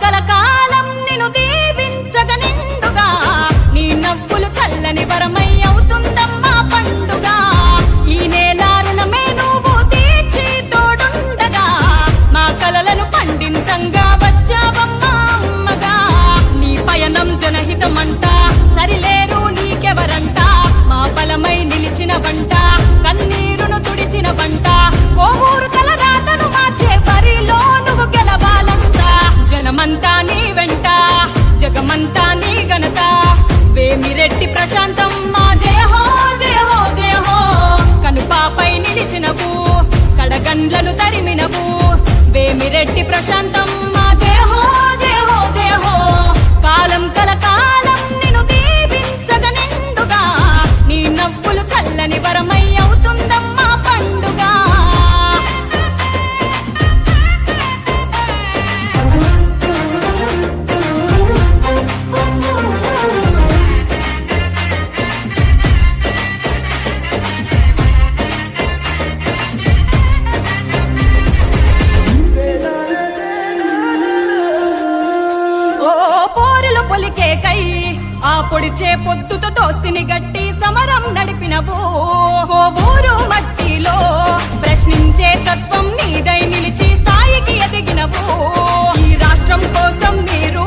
కలకాలం నిన్ను దీవించగ నిండుగా నీ నవ్వులు చల్లని వరమై అవుతుందమ్మా పండుగ ఈ నేల రుణమే నువ్వు తీర్చి తోడుండగా మా కలలను పండించంగా వచ్చావమ్మా అమ్మగా నీ పయనం జనహితమంట సరిలేరు నీకెవరంట మా బలమై నిలిచిన వంట కన్నీరును తుడిచిన వంట కోమూరు తలరాతను మార్చే బరిలో నువ్వు గెలవాలంట జనమంతా నీ వెంట జగమంతా నీ ఘనత వేమిరెడ్డి ప్రశాంతం మా జయ హో జయ హో జయ హో కనుపాపై నిలిచినవు కడగండ్లను తరిమినవు వేమిరెడ్డి ప్రశాంతం మా జయ హో జయ హో జయ హో కాలం కలకాలం నిన్ను దీవించగ నిండుగా నీ నవ్వులు చల్లని వరమై అవుతుందమ్మా పండుగ పోరులు పొలికే కై ఆ పొడిచే పొద్దుతో దోస్తిని గట్టి సమరం నడిపినవు ఊరు మట్టిలో ప్రశ్నించే తత్వం నీదై నిలిచి స్థాయికి ఎదిగినవు ఈ రాష్ట్రం కోసం మీరు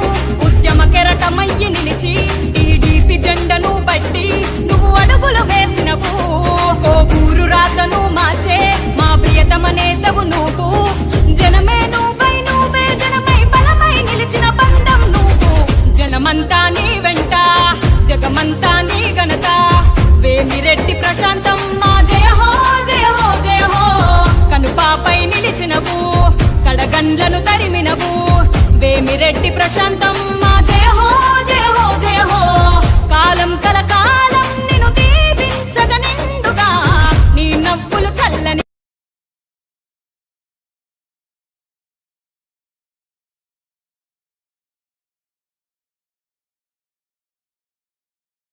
ఉద్యమ కెరటమయ్యి నిలిచి టీడీపీ జెండను బట్టి నువ్వు అడుగులు వేసినవు ఊరు రాతను మార్చే మా ప్రియతమ నేతవు నువ్వు జనమే నువ్వై నువ్వే జనమై బలమై నిలిచిన బంధం నువ్వు జనమంతా నీ వెంట జగమంతా నీ ఘనత వేమిరెడ్డి ప్రశాంతం మా జయ హో జయ హో జయ హో కనుపాపై నిలిచినవు కడగండ్లను తరిమినవు వేమిరెడ్డి ప్రశాంతం